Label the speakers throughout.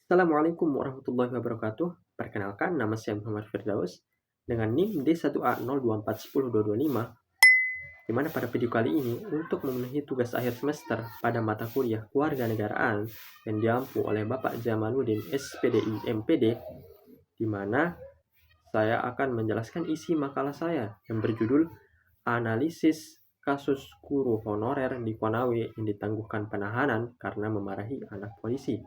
Speaker 1: Assalamualaikum warahmatullahi wabarakatuh. Perkenalkan, nama saya Muhammad Firdaus dengan NIM D1A02410225, di mana pada video kali ini untuk memenuhi tugas akhir semester pada mata kuliah Kewarganegaraan yang diampu oleh Bapak Jamaluddin SPDI MPD, di mana saya akan menjelaskan isi makalah saya yang berjudul Analisis Kasus Guru Honorer di Konawe yang ditangguhkan penahanan karena memarahi anak polisi.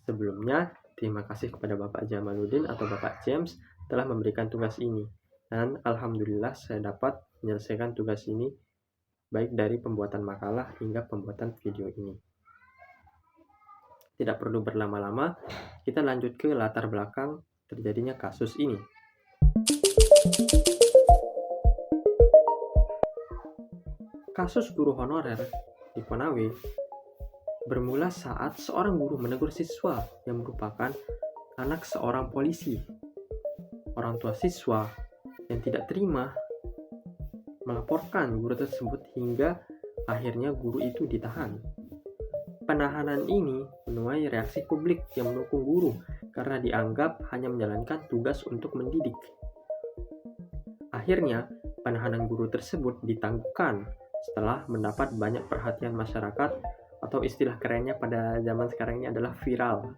Speaker 1: Sebelumnya, terima kasih kepada Bapak Jamaluddin atau Bapak James telah memberikan tugas ini. Dan alhamdulillah saya dapat menyelesaikan tugas ini baik dari pembuatan makalah hingga pembuatan video ini. Tidak perlu berlama-lama, kita lanjut ke latar belakang terjadinya kasus ini. Kasus guru honorer di Konawe bermula saat seorang guru menegur siswa yang merupakan anak seorang polisi. Orang tua siswa yang tidak terima melaporkan guru tersebut hingga akhirnya guru itu ditahan. Penahanan ini menuai reaksi publik yang mendukung guru karena dianggap hanya menjalankan tugas untuk mendidik. Akhirnya, penahanan guru tersebut ditangguhkan setelah mendapat banyak perhatian masyarakat, atau istilah kerennya pada zaman sekarang ini adalah viral.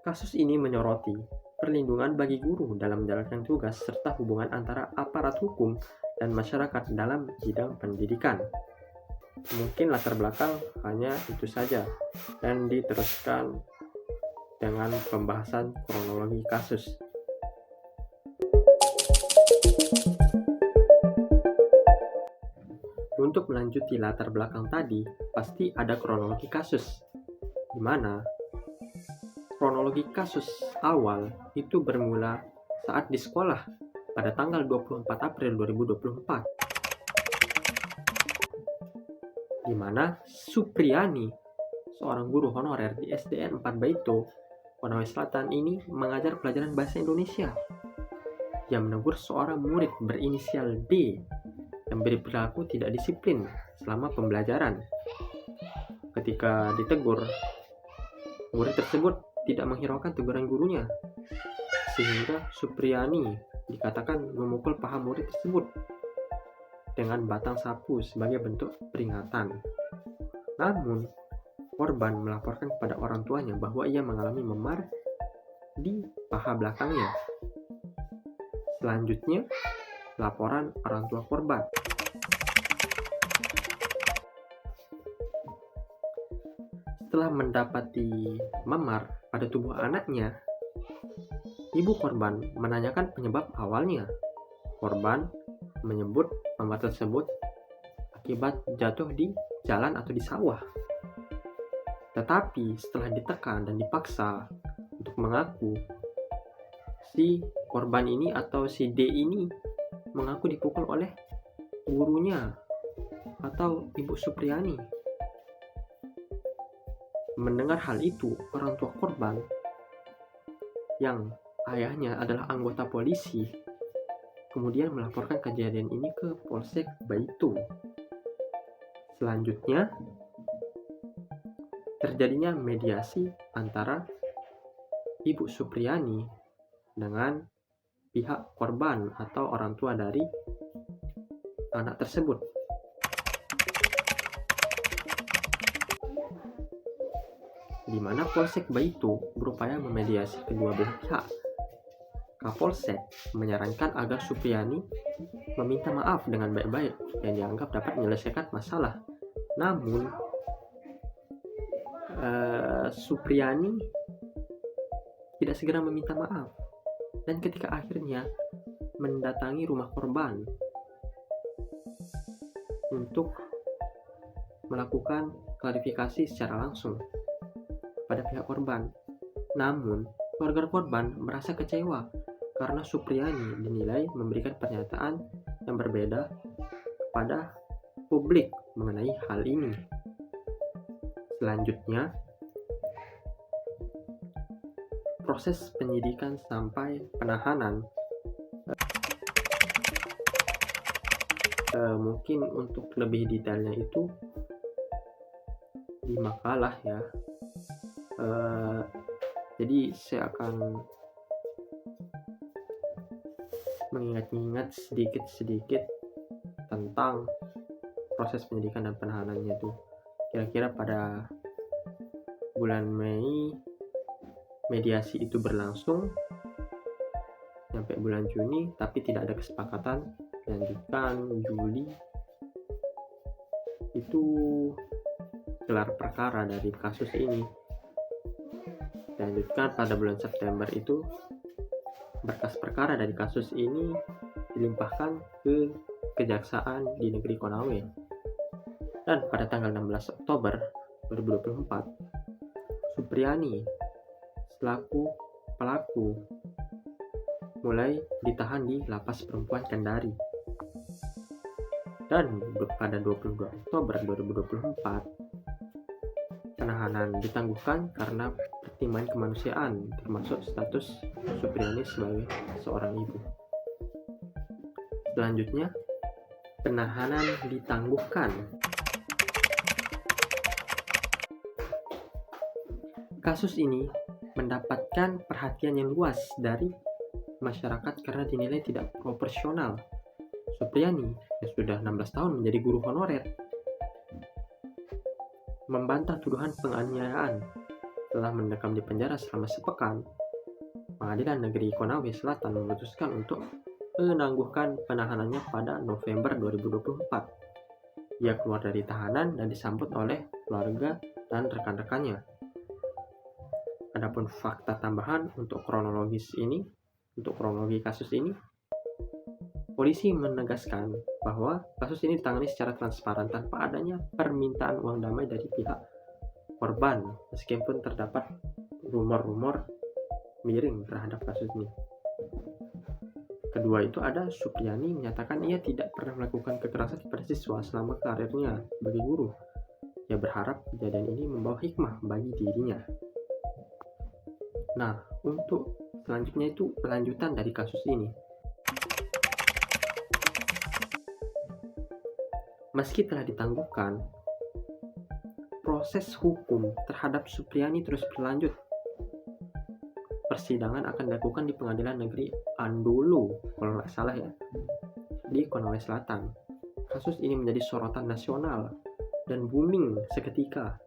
Speaker 1: Kasus ini menyoroti perlindungan bagi guru dalam menjalankan tugas serta hubungan antara aparat hukum dan masyarakat dalam bidang pendidikan. Mungkin latar belakang hanya itu saja dan diteruskan dengan pembahasan kronologi kasus. Untuk melanjuti latar belakang tadi, pasti ada kronologi kasus, di mana kronologi kasus awal itu bermula saat di sekolah pada tanggal 24 April 2024, di mana Supriyani, seorang guru honorer di SDN 4 Baito, Konawe Selatan ini mengajar pelajaran bahasa Indonesia. Ia menegur seorang murid berinisial D yang berperilaku tidak disiplin selama pembelajaran. Ketika ditegur, murid tersebut tidak menghiraukan teguran gurunya, sehingga Supriyani dikatakan memukul paha murid tersebut dengan batang sapu sebagai bentuk peringatan. Namun, korban melaporkan kepada orang tuanya bahwa ia mengalami memar di paha belakangnya. Selanjutnya, laporan orang tua korban. Setelah mendapati memar pada tubuh anaknya, ibu korban menanyakan penyebab awalnya. Korban menyebut memar tersebut akibat jatuh di jalan atau di sawah. Tetapi setelah ditekan dan dipaksa untuk mengaku, si korban ini atau si D ini mengaku dipukul oleh gurunya atau Ibu Supriyani. Mendengar hal itu, orang tua korban yang ayahnya adalah anggota polisi kemudian melaporkan kejadian ini ke Polsek Baito. Selanjutnya, terjadinya mediasi antara Ibu Supriyani dengan pihak korban atau orang tua dari anak tersebut. Di mana Polsek Baito berupaya memediasi kedua belah pihak. Kapolsek menyarankan agar Supriyani meminta maaf dengan baik-baik yang dianggap dapat menyelesaikan masalah. Namun, Supriyani tidak segera meminta maaf. Dan ketika akhirnya mendatangi rumah korban untuk melakukan klarifikasi secara langsung pada pihak korban. Namun, keluarga korban merasa kecewa karena Supriyani dinilai memberikan pernyataan yang berbeda kepada publik mengenai hal ini. Selanjutnya, proses penyidikan sampai penahanan. Mungkin untuk lebih detailnya itu di makalah ya. Jadi saya akan mengingat-ingat sedikit-sedikit tentang proses penyidikan dan penahanannya itu. Kira-kira pada bulan Mei mediasi itu berlangsung sampai bulan Juni, tapi tidak ada kesepakatan. Lanjutkan Juli itu gelar perkara dari kasus ini. Lanjutkan pada bulan September itu berkas perkara dari kasus ini dilimpahkan ke Kejaksaan di negeri Konawe. Dan pada tanggal 16 Oktober 2024, Supriyani selaku pelaku mulai ditahan di Lapas Perempuan Kendari. Dan pada 22 Oktober 2024, penahanan ditangguhkan karena pertimbangan kemanusiaan, termasuk status Supriyani sebagai seorang ibu. Selanjutnya, penahanan ditangguhkan. Kasus ini mendapatkan perhatian yang luas dari masyarakat karena dinilai tidak proporsional. Supriyani yang sudah 16 tahun menjadi guru honorer membantah tuduhan penganiayaan. Setelah mendekam di penjara selama sepekan, Pengadilan Negeri Konawe Selatan memutuskan untuk menangguhkan penahanannya pada November 2024. Ia keluar dari tahanan dan disambut oleh keluarga dan rekan-rekannya. Adapun fakta tambahan untuk kronologi kasus ini, polisi menegaskan bahwa kasus ini ditangani secara transparan tanpa adanya permintaan uang damai dari pihak korban, meskipun terdapat rumor-rumor miring terhadap kasus ini. Kedua itu ada Supriyani menyatakan ia tidak pernah melakukan kekerasan kepada siswa selama karirnya sebagai guru. Ia berharap kejadian ini membawa hikmah bagi dirinya. Nah, untuk selanjutnya itu pelanjutan dari kasus ini. Meski telah ditangguhkan, proses hukum terhadap Supriyani terus berlanjut. Persidangan akan dilakukan di Pengadilan Negeri Andolo, kalau nggak salah ya, di Konawe Selatan. Kasus ini menjadi sorotan nasional dan booming seketika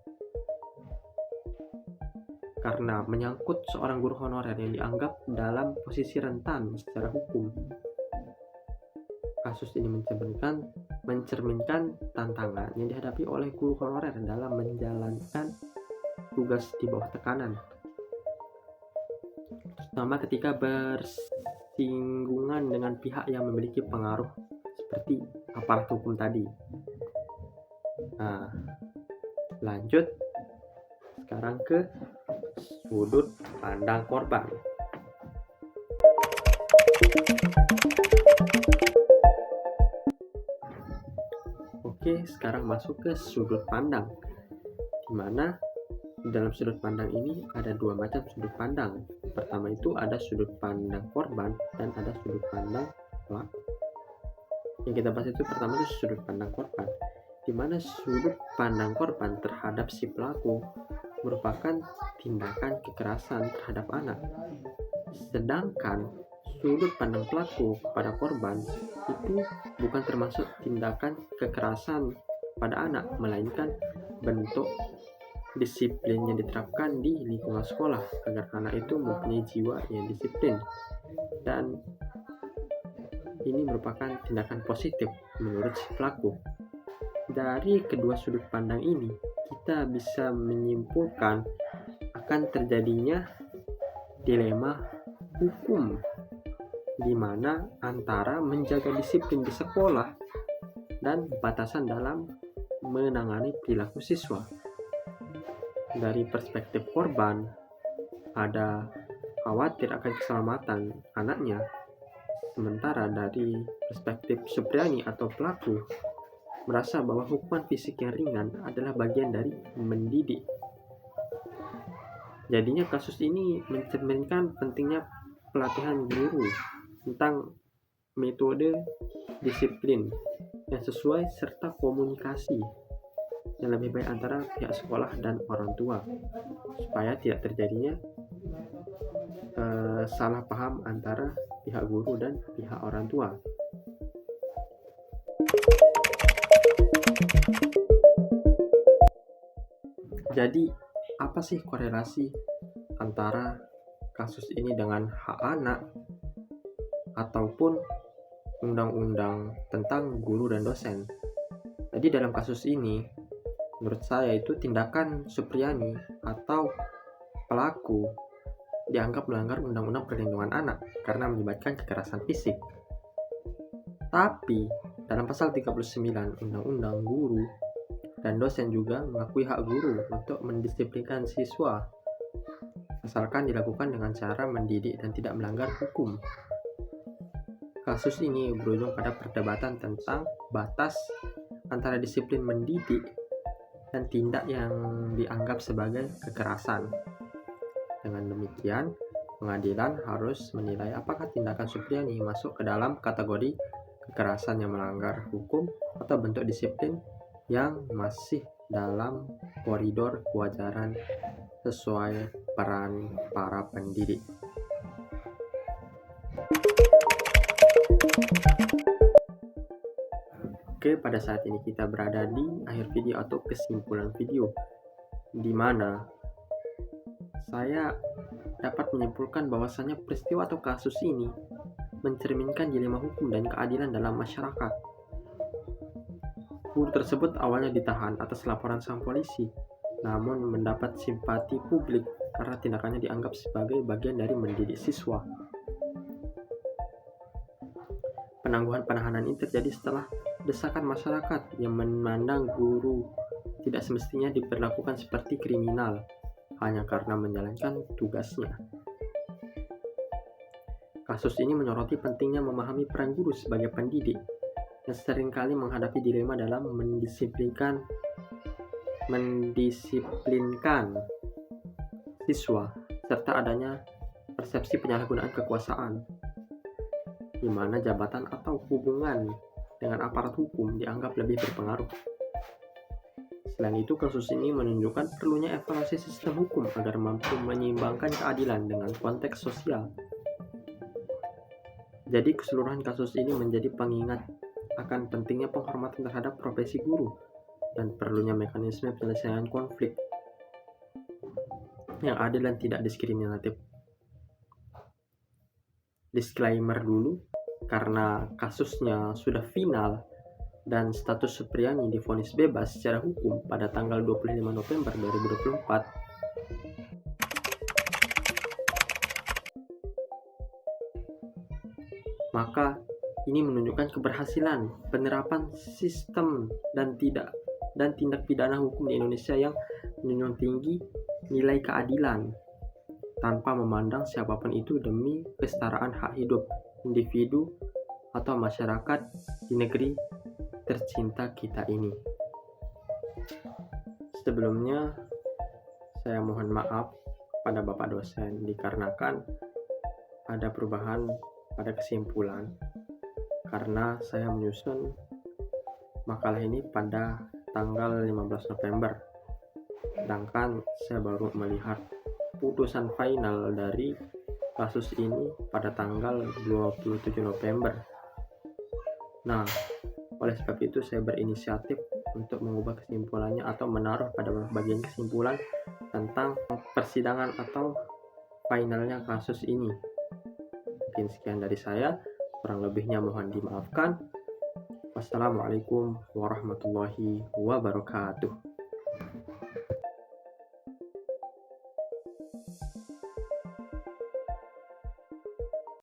Speaker 1: karena menyangkut seorang guru honorer yang dianggap dalam posisi rentan secara hukum. Kasus ini mencerminkan tantangan yang dihadapi oleh guru honorer dalam menjalankan tugas di bawah tekanan, terutama ketika bersinggungan dengan pihak yang memiliki pengaruh seperti aparat hukum tadi. Nah, lanjut sekarang ke sudut pandang korban. Oke, sekarang masuk ke sudut pandang, di mana dalam sudut pandang ini ada dua macam sudut pandang. Pertama itu ada sudut pandang korban dan ada sudut pandang pelaku. Yang kita bahas itu pertama itu sudut pandang korban, di mana sudut pandang korban terhadap si pelaku merupakan tindakan kekerasan terhadap anak, sedangkan sudut pandang pelaku kepada korban itu bukan termasuk tindakan kekerasan pada anak, melainkan bentuk disiplin yang diterapkan di lingkungan sekolah agar anak itu mempunyai jiwa yang disiplin, dan ini merupakan tindakan positif menurut si pelaku. Dari kedua sudut pandang ini, kita bisa menyimpulkan akan terjadinya dilema hukum, di mana antara menjaga disiplin di sekolah dan batasan dalam menangani perilaku siswa. Dari perspektif korban, ada khawatir akan keselamatan anaknya, sementara dari perspektif Supriyani atau pelaku merasa bahwa hukuman fisik yang ringan adalah bagian dari mendidik. Jadinya kasus ini mencerminkan pentingnya pelatihan guru tentang metode disiplin yang sesuai serta komunikasi yang lebih baik antara pihak sekolah dan orang tua, supaya tidak terjadinya salah paham antara pihak guru dan pihak orang tua. Jadi, apa sih korelasi antara kasus ini dengan hak anak ataupun undang-undang tentang guru dan dosen? Jadi dalam kasus ini, menurut saya itu tindakan Supriyani atau pelaku dianggap melanggar Undang-Undang Perlindungan Anak karena menyebabkan kekerasan fisik. Tapi dalam pasal 39 Undang-Undang Guru dan dosen juga mengakui hak guru untuk mendisiplinkan siswa, asalkan dilakukan dengan cara mendidik dan tidak melanggar hukum. Kasus ini berujung pada perdebatan tentang batas antara disiplin mendidik dan tindak yang dianggap sebagai kekerasan. Dengan demikian, pengadilan harus menilai apakah tindakan Supriyani masuk ke dalam kategori kekerasan yang melanggar hukum atau bentuk disiplin yang masih dalam koridor kewajaran sesuai peran para pendidik. Oke, pada saat ini kita berada di akhir video atau kesimpulan video, di mana saya dapat menyimpulkan bahwasannya peristiwa atau kasus ini mencerminkan dilema hukum dan keadilan dalam masyarakat. Guru tersebut awalnya ditahan atas laporan sang polisi, namun mendapat simpati publik karena tindakannya dianggap sebagai bagian dari mendidik siswa. Penangguhan penahanan ini terjadi setelah desakan masyarakat yang memandang guru tidak semestinya diperlakukan seperti kriminal hanya karena menjalankan tugasnya. Kasus ini menyoroti pentingnya memahami peran guru sebagai pendidik yang seringkali menghadapi dilema dalam mendisiplinkan siswa, serta adanya persepsi penyalahgunaan kekuasaan, di mana jabatan atau hubungan dengan aparat hukum dianggap lebih berpengaruh. Selain itu, kasus ini menunjukkan perlunya evaluasi sistem hukum agar mampu menyeimbangkan keadilan dengan konteks sosial. Jadi, keseluruhan kasus ini menjadi pengingat akan pentingnya penghormatan terhadap profesi guru dan perlunya mekanisme penyelesaian konflik yang adil dan tidak diskriminatif. Disclaimer dulu, karena kasusnya sudah final dan status Supriyani divonis bebas secara hukum pada tanggal 25 November 2024, maka ini menunjukkan keberhasilan penerapan sistem dan tindak pidana hukum di Indonesia yang menjunjung tinggi nilai keadilan tanpa memandang siapapun itu demi kesetaraan hak hidup individu atau masyarakat di negeri tercinta kita ini. Sebelumnya, saya mohon maaf pada Bapak dosen dikarenakan ada perubahan pada kesimpulan karena saya menyusun makalah ini pada tanggal 15 November, sedangkan saya baru melihat putusan final dari kasus ini pada tanggal 27 November. Nah, oleh sebab itu saya berinisiatif untuk mengubah kesimpulannya atau menaruh pada bagian kesimpulan tentang persidangan atau finalnya kasus ini. Mungkin sekian dari saya, kurang lebihnya mohon dimaafkan. Wassalamualaikum warahmatullahi wabarakatuh.